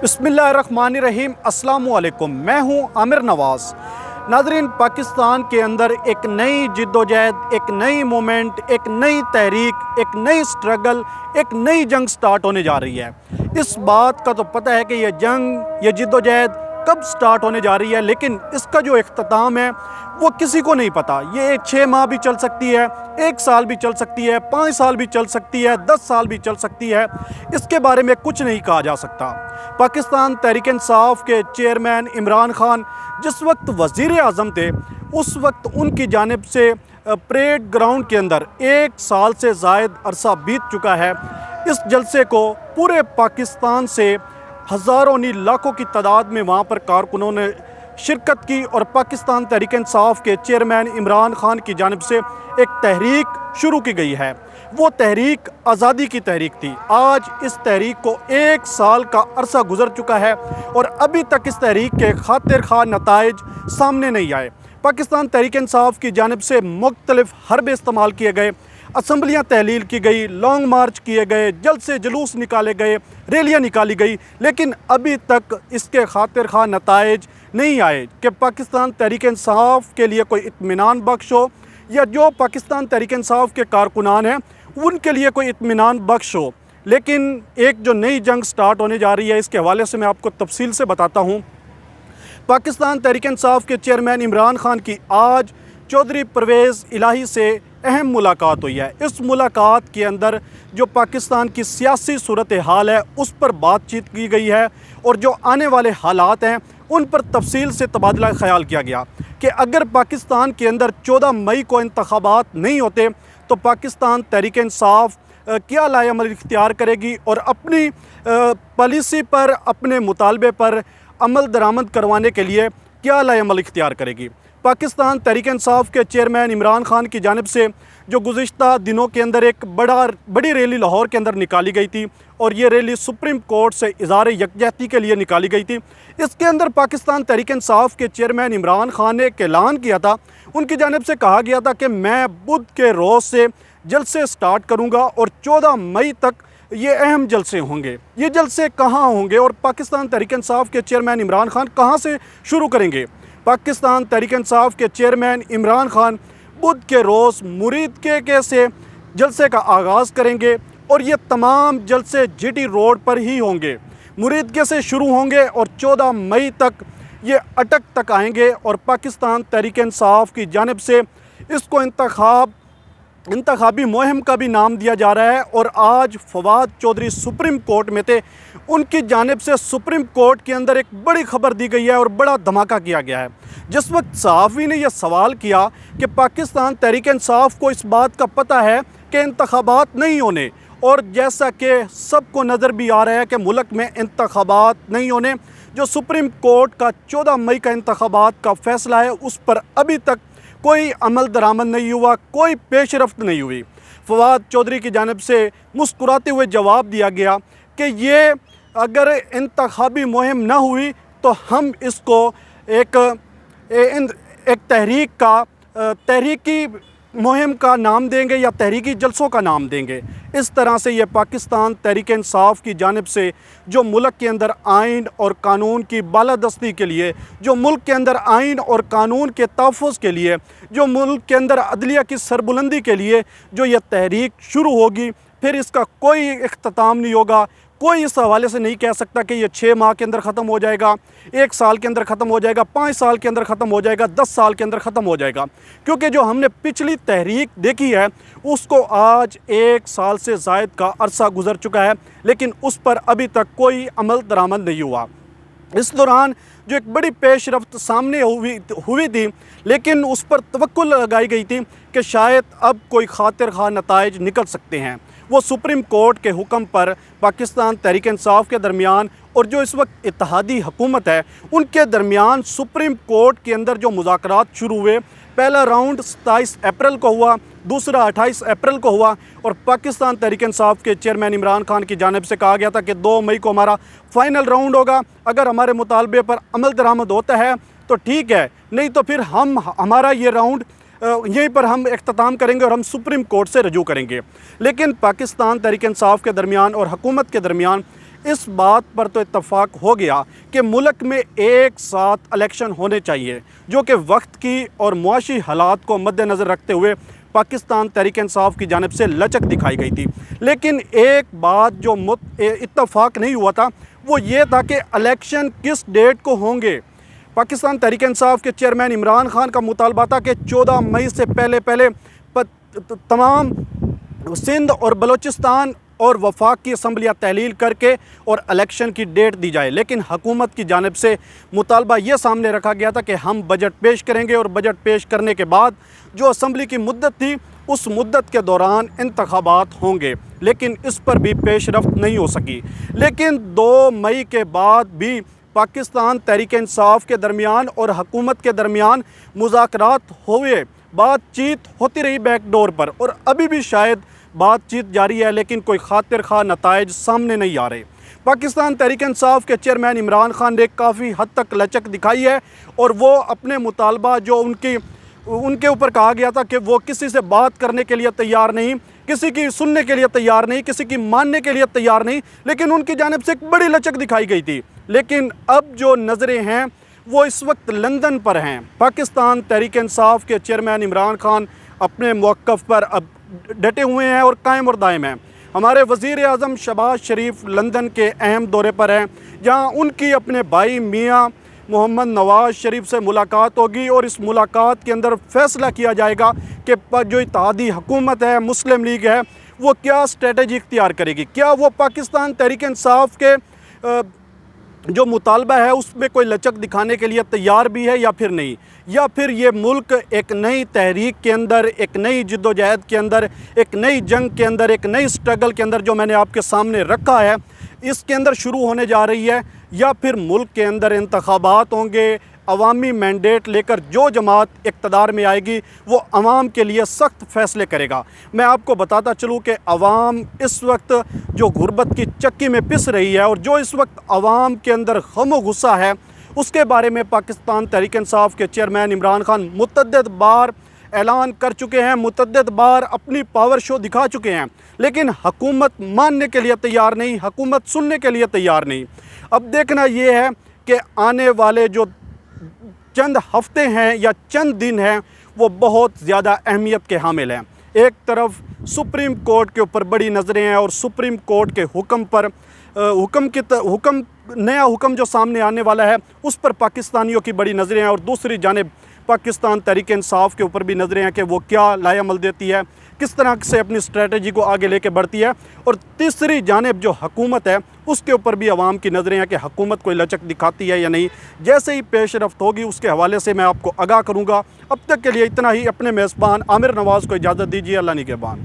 बिस्मिल्लाहिर्रहमानिर्रहीम। अस्सलाम वालेकुम। मैं हूं आमिर नवाज़। नाज़रीन, पाकिस्तान के अंदर एक नई जिद्दोजहद, एक नई मूवमेंट, एक नई तहरीक, एक नई स्ट्रगल, एक नई जंग स्टार्ट होने जा रही है। इस बात का तो पता है कि ये जंग, ये जिद्दोजहद कब स्टार्ट होने जा रही है, लेकिन इसका जो इख्तिताम है वो किसी को नहीं पता। ये 6 माह भी चल सकती है, 1 साल भी चल सकती है, 5 साल भी चल सकती है, 10 साल भी चल सकती है। इसके बारे में कुछ नहीं कहा जा सकता। पाकिस्तान तहरीक इंसाफ के चेयरमैन इमरान खान जिस वक्त वज़ीर आज़म थे, उस वक्त उनकी जानिब से परेड ग्राउंड के अंदर 1 साल से ज़ायद अरसा बीत चुका है। इस जलसे को पूरे पाकिस्तान से हज़ारों नहीं लाखों की तादाद में वहाँ पर कारकुनों ने शिरकत की और पाकिस्तान तहरीक इंसाफ के चेयरमैन इमरान खान की जानिब से एक तहरीक शुरू की गई है। वो तहरीक आज़ादी की तहरीक थी। आज इस तहरीक को 1 साल का अरसा गुजर चुका है और अभी तक इस तहरीक के खातिर खा नताइज सामने नहीं आए। पाकिस्तान तहरीक इंसाफ की जानिब से मुख्तलिफ हरबे इस्तेमाल किए गए, असम्बलियाँ तहलील की गई, लॉन्ग मार्च किए गए, जलसे जुलूस निकाले गए, रैलियाँ निकाली गई, लेकिन अभी तक इसके खातिर खा नताइज नहीं आए कि पाकिस्तान तहरीक इंसाफ के लिए कोई इत्मीनान बख्श हो या जो पाकिस्तान तहरीक इंसाफ के कारकुनान हैं उनके लिए कोई इत्मीनान बख्श हो। लेकिन एक जो नई जंग स्टार्ट होने जा रही है, इसके हवाले से मैं आपको तफसील से बताता हूँ। पाकिस्तान तहरीक इंसाफ के चेयरमैन इमरान खान की आज चौधरी परवेज़ इलाही से अहम मुलाकात हुई है। इस मुलाकात के अंदर जो पाकिस्तान की सियासी सूरत हाल है उस पर बातचीत की गई है और जो आने वाले हालात हैं उन पर तफसील से तबादला ख्याल किया गया कि अगर पाकिस्तान के अंदर 14 मई को इंतखाबात नहीं होते तो पाकिस्तान तहरीक इंसाफ क्या लाएअमल इख्तियार करेगी और अपनी पॉलिसी पर, अपने मुतालबे पर अमल दरामद करवाने के लिए क्या लाएअमल इख्तियार करेगी। पाकिस्तान तहरीक इंसाफ के चेयरमैन इमरान खान की जानिब से जो गुज़िश्ता दिनों के अंदर एक बड़ी रैली लाहौर के अंदर निकाली गई थी और ये रैली सुप्रीम कोर्ट से इज़हार यकजहती के लिए निकाली गई थी। इसके अंदर पाकिस्तान तहरीक इंसाफ के चेयरमैन इमरान खान ने एक ऐलान किया था। उनकी जानिब से कहा गया था कि मैं बुध के रोज़ से जलसे स्टार्ट करूँगा और 14 मई तक ये अहम जलसे होंगे। ये जलसे कहाँ होंगे और पाकिस्तान तहरीक इंसाफ के चेयरमैन इमरान खान कहाँ से शुरू करेंगे। पाकिस्तान तहरीक इंसाफ के चेयरमैन इमरान खान बुध के रोज़ मुरीदके से जलसे का आगाज़ करेंगे और ये तमाम जलसे जीटी रोड पर ही होंगे। मुरीदके से शुरू होंगे और 14 मई तक ये अटक तक आएंगे और पाकिस्तान तहरीक इंसाफ की जानिब से इसको इंतखाबी मुहिम का भी नाम दिया जा रहा है। और आज फवाद चौधरी सुप्रीम कोर्ट में थे, उनकी जानिब से सुप्रीम कोर्ट के अंदर एक बड़ी खबर दी गई है और बड़ा धमाका किया गया है। जिस वक्त सहाफ़ी ने यह सवाल किया कि पाकिस्तान तहरीक इंसाफ को इस बात का पता है कि इंतखाबात नहीं होने, और जैसा कि सबको नज़र भी आ रहा है कि मुल्क में इंतखाबात नहीं होने, जो सुप्रीम कोर्ट का 14 मई का इंतखाबात का फ़ैसला है उस पर अभी तक कोई अमल दरामद नहीं हुआ, कोई पेशरफ्त नहीं हुई। फवाद चौधरी की जानिब से मुस्कुराते हुए जवाब दिया गया कि ये अगर इंतखाबी मुहिम ना हुई तो हम इसको एक तहरीकी मुहिम का नाम देंगे या तहरीकी जलसों का नाम देंगे। इस तरह से ये पाकिस्तान तहरीक इंसाफ की जानिब से जो मुल्क के अंदर आइन और कानून की बालादस्ती के लिए, जो मुल्क के अंदर आइन और कानून के तहफ़्फ़ुज़ के लिए, जो मुल्क के अंदर अदलिया की सरबुलंदी के लिए जो ये तहरीक शुरू होगी, फिर इसका कोई इख्तिताम नहीं होगा। कोई इस हवाले से नहीं कह सकता कि ये 6 माह के अंदर ख़त्म हो जाएगा, 1 साल के अंदर ख़त्म हो जाएगा, 5 साल के अंदर ख़त्म हो जाएगा, 10 साल के अंदर ख़त्म हो जाएगा, क्योंकि जो हमने पिछली तहरीक देखी है उसको आज 1 साल से ज़ायद का अरसा गुजर चुका है, लेकिन उस पर अभी तक कोई अमल दरामद नहीं हुआ। इस दौरान जो एक बड़ी पेशरफ्त सामने हुई थी, लेकिन उस पर तवक्कुल लगाई गई थी कि शायद अब कोई खातिर खा नताइज निकल सकते हैं। वो सुप्रीम कोर्ट के हुक्म पर पाकिस्तान तहरीक इंसाफ के दरमियान और जो इस वक्त इत्तेहादी हुकूमत है उनके दरमियान सुप्रीम कोर्ट के अंदर जो मुज़ाकरात शुरू हुए, पहला राउंड 27 अप्रैल को हुआ, दूसरा 28 अप्रैल को हुआ और पाकिस्तान तहरीक इंसाफ के चेयरमैन इमरान खान की जानिब से कहा गया था कि 2 मई को हमारा फ़ाइनल राउंड होगा। अगर हमारे मुतालबे पर अमल दरामद होता है तो ठीक है, नहीं तो फिर हमारा ये राउंड यहीं पर हम इख्तिताम करेंगे और हम सुप्रीम कोर्ट से रजू करेंगे। लेकिन पाकिस्तान तहरीक इंसाफ के दरमियान और हुकूमत के दरमियान اس بات پر تو اتفاق ہو گیا کہ ملک میں ایک ساتھ الیکشن ہونے چاہیے، جو کہ وقت کی اور معاشی حالات کو مد نظر رکھتے ہوئے پاکستان تحریک انصاف کی جانب سے لچک دکھائی گئی تھی۔ لیکن ایک بات جو اتفاق نہیں ہوا تھا وہ یہ تھا کہ الیکشن کس ڈیٹ کو ہوں گے۔ پاکستان تحریک انصاف کے چیئرمین عمران خان کا مطالبہ تھا کہ 14 مئی سے پہلے تمام سندھ اور بلوچستان اور وفاق کی اسمبلیاں تحلیل کر کے اور الیکشن کی ڈیٹ دی جائے، لیکن حکومت کی جانب سے مطالبہ یہ سامنے رکھا گیا تھا کہ ہم بجٹ پیش کریں گے اور بجٹ پیش کرنے کے بعد جو اسمبلی کی مدت تھی اس مدت کے دوران انتخابات ہوں گے، لیکن اس پر بھی پیش رفت نہیں ہو سکی۔ لیکن 2 مئی کے بعد بھی پاکستان تحریک انصاف کے درمیان اور حکومت کے درمیان مذاکرات ہوئے، بات چیت ہوتی رہی بیک ڈور پر، اور ابھی بھی شاید بات چیت جاری ہے، لیکن کوئی خاطر خواہ نتائج سامنے نہیں آ رہے۔ پاکستان تحریک انصاف کے چیئرمین عمران خان نے کافی حد تک لچک دکھائی ہے، اور وہ اپنے مطالبہ جو ان کے اوپر کہا گیا تھا کہ وہ کسی سے بات کرنے کے لیے تیار نہیں، کسی کی سننے کے لیے تیار نہیں، کسی کی ماننے کے لیے تیار نہیں، لیکن ان کی جانب سے ایک بڑی لچک دکھائی گئی تھی۔ لیکن اب جو نظریں ہیں وہ اس وقت لندن پر ہیں۔ پاکستان تحریک انصاف کے چیئرمین عمران خان اپنے موقف پر اب ڈٹے ہوئے ہیں اور قائم اور دائم ہیں۔ ہمارے وزیر اعظم شہباز شریف لندن کے اہم دورے پر ہیں، جہاں ان کی اپنے بھائی میاں محمد نواز شریف سے ملاقات ہوگی، اور اس ملاقات کے اندر فیصلہ کیا جائے گا کہ جو اتحادی حکومت ہے، مسلم لیگ ہے، وہ کیا اسٹریٹجی اختیار کرے گی۔ کیا وہ پاکستان تحریک انصاف کے جو مطالبہ ہے اس میں کوئی لچک دکھانے کے لیے تیار بھی ہے یا پھر نہیں، یا پھر یہ ملک ایک نئی تحریک کے اندر، ایک نئی جد و جہد کے اندر، ایک نئی جنگ کے اندر، ایک نئی سٹرگل کے اندر جو میں نے آپ کے سامنے رکھا ہے اس کے اندر شروع ہونے جا رہی ہے، یا پھر ملک کے اندر انتخابات ہوں گے، عوامی مینڈیٹ لے کر جو جماعت اقتدار میں آئے گی وہ عوام کے لیے سخت فیصلے کرے گا۔ میں آپ کو بتاتا چلوں کہ عوام اس وقت جو غربت کی چکی میں پس رہی ہے، اور جو اس وقت عوام کے اندر غم و غصہ ہے، اس کے بارے میں پاکستان تحریک انصاف کے چیئرمین عمران خان متعدد بار اعلان کر چکے ہیں، متعدد بار اپنی پاور شو دکھا چکے ہیں، لیکن حکومت ماننے کے لیے تیار نہیں، حکومت سننے کے لیے تیار نہیں۔ اب دیکھنا یہ ہے کہ آنے والے جو چند ہفتے ہیں یا چند دن ہیں وہ بہت زیادہ اہمیت کے حامل ہیں۔ ایک طرف سپریم کورٹ کے اوپر بڑی نظریں ہیں، اور سپریم کورٹ کے حکم پر نیا حکم جو سامنے آنے والا ہے اس پر پاکستانیوں کی بڑی نظریں ہیں، اور دوسری جانب پاکستان تحریک انصاف کے اوپر بھی نظریں ہیں کہ وہ کیا لائے عمل دیتی ہے، کس طرح سے اپنی اسٹریٹجی کو آگے لے کے بڑھتی ہے، اور تیسری جانب جو حکومت ہے اس کے اوپر بھی عوام کی نظریں ہیں کہ حکومت کوئی لچک دکھاتی ہے یا نہیں۔ جیسے ہی پیش رفت ہوگی اس کے حوالے سے میں آپ کو آگاہ کروں گا۔ اب تک کے لیے اتنا ہی۔ اپنے میزبان عامر نواز کو اجازت دیجیے۔ اللہ نگہبان۔